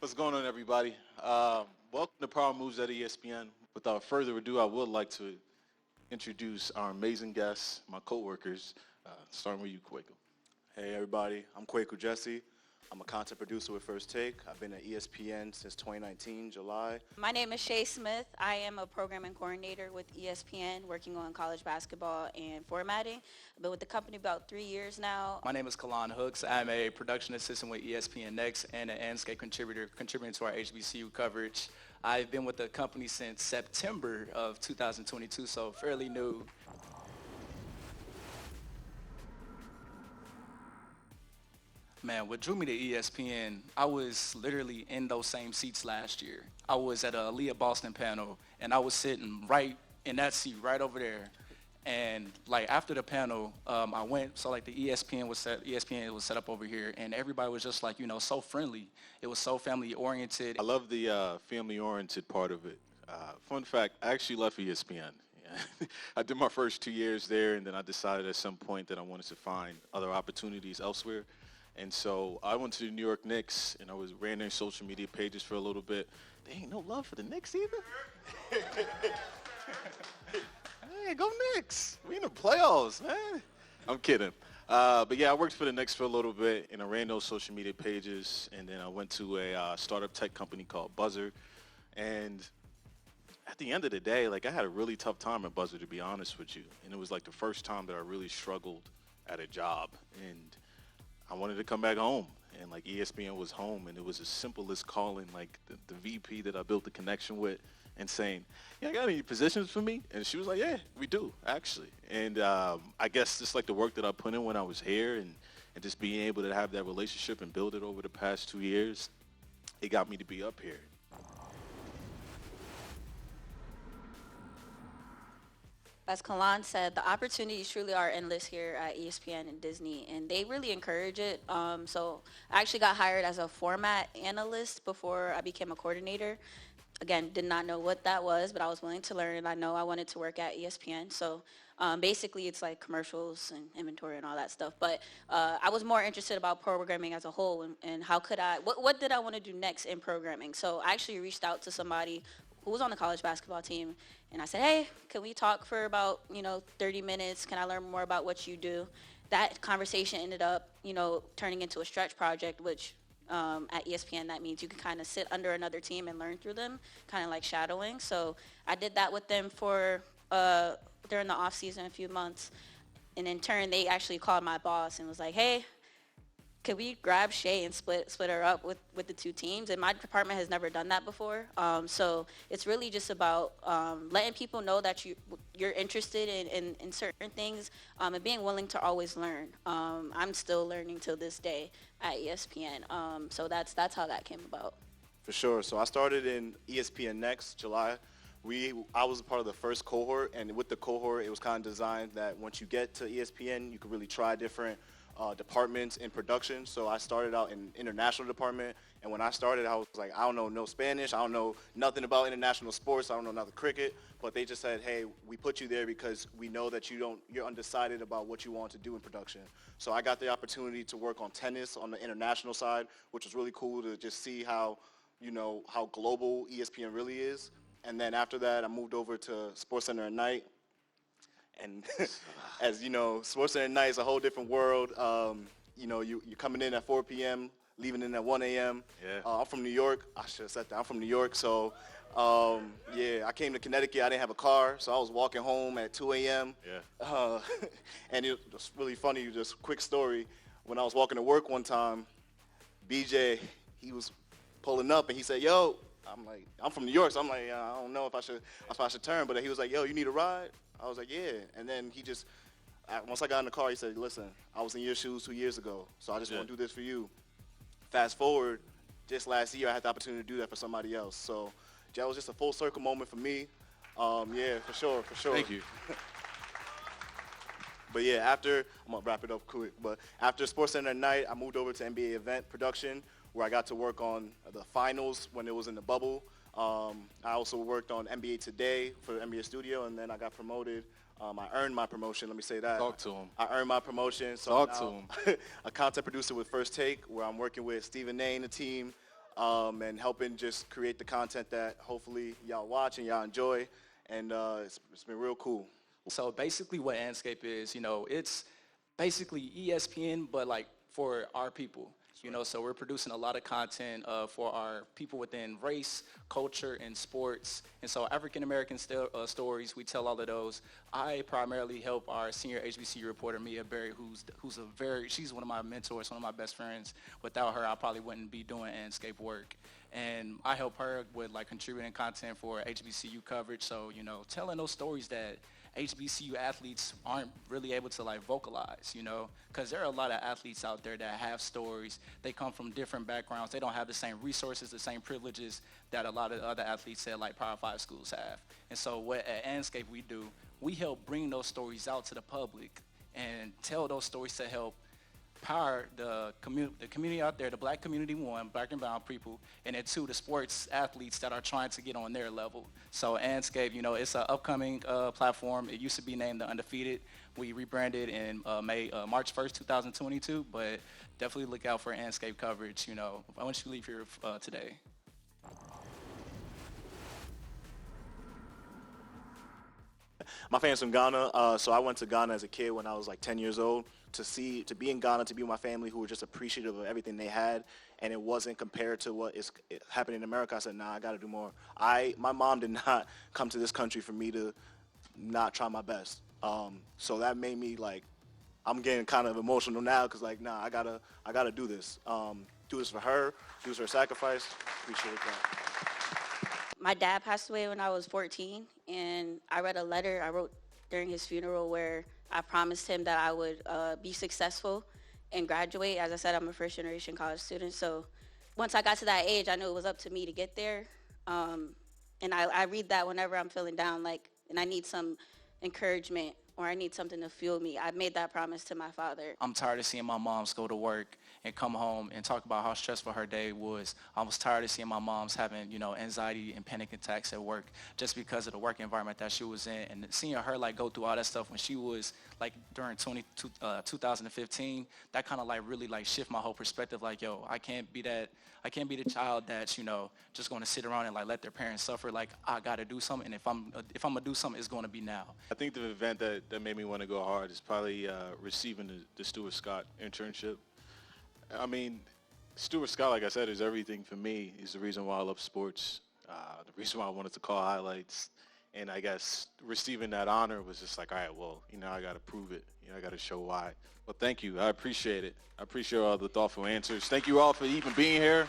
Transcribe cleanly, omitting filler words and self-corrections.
What's going on, everybody? Welcome to Power Moves at ESPN. Without further ado, I would like to introduce our amazing guests, my coworkers, starting with you, Quaker. Hey everybody, I'm Kwaku Jesse. I'm a content producer with First Take. I've been at ESPN since 2019, July. My name is Shay Smith. I am a programming coordinator with ESPN, working on college basketball and formatting. I've been with the company about 3 years now. My name is Kalan Hooks. I'm a production assistant with ESPN Next and an Anscape contributor contributing to our HBCU coverage. I've been with the company since September of 2022, so fairly new. Man, what drew me to ESPN, I was literally in those same seats last year. I was at a Aaliyah Boston panel, and I was sitting right in that seat right over there. And like after the panel, I went. So like the ESPN was set up over here, and everybody was just like so friendly. It was so family oriented. I love the family-oriented part of it. Fun fact, I actually left ESPN. Yeah. I did my first 2 years there, and then I decided at some point that I wanted to find other opportunities elsewhere. And so I went to the New York Knicks, and ran their social media pages for a little bit. They ain't no love for the Knicks either. Hey, go Knicks. We in the playoffs, man. I'm kidding. But yeah, I worked for the Knicks for a little bit, and I ran those social media pages, and then I went to a startup tech company called Buzzer. And at the end of the day, like I had a really tough time at Buzzer, to be honest with you. And it was like the first time that I really struggled at a job. And I wanted to come back home, and like ESPN was home, and it was as simple as calling like the VP that I built the connection with and saying, "Yeah, I got any positions for me?" And she was like, "Yeah, we do actually." And I guess just like the work that I put in when I was here, and just being able to have that relationship and build it over the past 2 years, it got me to be up here. As Kalan said, the opportunities truly are endless here at ESPN and Disney, and they really encourage it. So I actually got hired as a format analyst before I became a coordinator. Again, did not know what that was, but I was willing to learn, and I know I wanted to work at ESPN. So basically, it's like commercials and inventory and all that stuff. But I was more interested about programming as a whole, and how could what did I want to do next in programming? So I actually reached out to somebody who was on the college basketball team, and I said, hey, can we talk for about 30 minutes? Can I learn more about what you do? That conversation ended up turning into a stretch project, which at ESPN, that means you can kind of sit under another team and learn through them, kind of like shadowing. So I did that with them for during the off season, a few months. And in turn, they actually called my boss and was like, hey, could we grab Shay and split her up with the two teams? And my department has never done that before. So it's really just about letting people know that you're interested in certain things, and being willing to always learn. I'm still learning till this day at ESPN. So that's how that came about. For sure. So I started in ESPN Next, July. I was a part of the first cohort, and with the cohort, it was kind of designed that once you get to ESPN, you could really try different departments in production. So I started out in international department, and when I started, I was like, I don't know no Spanish, I don't know nothing about international sports, I don't know nothing cricket, but they just said, hey, we put you there because we know that you're undecided about what you want to do in production. So I got the opportunity to work on tennis on the international side, which was really cool to just see how global ESPN really is. And then after that, I moved over to SportsCenter at night. And as you know, SportsCenter at night is a whole different world. You're coming in at 4 p.m., leaving in at 1 a.m. Yeah. I'm from New York. I should have said that. I'm from New York. So, I came to Connecticut. I didn't have a car, so I was walking home at 2 a.m. Yeah. And it was really funny, just a quick story. When I was walking to work one time, BJ, he was pulling up, and he said, yo, I'm like, I'm from New York, so I'm like, I don't know if I should turn, but he was like, yo, you need a ride? I was like, yeah. And then once I got in the car, he said, listen, I was in your shoes 2 years ago, so I just want to do this for you. Fast forward, just last year, I had the opportunity to do that for somebody else. So that was just a full circle moment for me. For sure. Thank you. But yeah, I'm going to wrap it up quick, but after SportsCenter at night, I moved over to NBA event production, where I got to work on the finals when it was in the bubble. I also worked on NBA Today for the NBA studio, and then I got promoted. I earned my promotion, let me say that. Talk to him. I earned my promotion. So Talk now, to him. a content producer with First Take, where I'm working with Stephen A and the team. and helping just create the content that hopefully y'all watch and y'all enjoy. And it's been real cool. So basically what Anscape is, it's basically ESPN, but like for our people. So we're producing a lot of content for our people within race, culture, and sports. And so African-American stories, we tell all of those. I primarily help our senior HBCU reporter, Mia Berry, she's one of my mentors, one of my best friends. Without her, I probably wouldn't be doing Anscape work. And I help her with like contributing content for HBCU coverage. So, telling those stories that HBCU athletes aren't really able to like vocalize, because there are a lot of athletes out there that have stories. They come from different backgrounds. They don't have the same resources, the same privileges that a lot of other athletes at like Power 5 schools have. And so what at Anscape we do, we help bring those stories out to the public and tell those stories to help power the community out there, the black community, one, black and brown people, and then two, the sports athletes that are trying to get on their level. So Anscape, it's an upcoming platform. It used to be named The Undefeated. We rebranded in March 1st, 2022, but definitely look out for Anscape coverage, once you leave here today. My family's from Ghana, so I went to Ghana as a kid when I was like 10 years old to be in Ghana, to be with my family who were just appreciative of everything they had, and it wasn't compared to what is happening in America. I said, nah, I got to do more. My mom did not come to this country for me to not try my best. So that made me like, I'm getting kind of emotional now because like, nah, I gotta do this. Do this for her, do this for her sacrifice. Appreciate that. My dad passed away when I was 14, and I read a letter I wrote during his funeral where I promised him that I would be successful and graduate. As I said, I'm a first-generation college student, so once I got to that age, I knew it was up to me to get there. And I read that whenever I'm feeling down, and I need some encouragement or I need something to fuel me. I made that promise to my father. I'm tired of seeing my moms go to work and come home and talk about how stressful her day was. I was tired of seeing my moms having, anxiety and panic attacks at work just because of the work environment that she was in. And seeing her go through all that stuff when she was during 2015, that kind of really shift my whole perspective. Yo, I can't be the child that's, just going to sit around and let their parents suffer. I got to do something. And if I'm going to do something, it's going to be now. I think the event that made me want to go hard is probably receiving the Stuart Scott internship. I mean, Stuart Scott, like I said, is everything for me. He's the reason why I love sports, the reason why I wanted to call highlights. And I guess receiving that honor was just all right, well, I got to prove it. I got to show why. Well, thank you. I appreciate it. I appreciate all the thoughtful answers. Thank you all for even being here.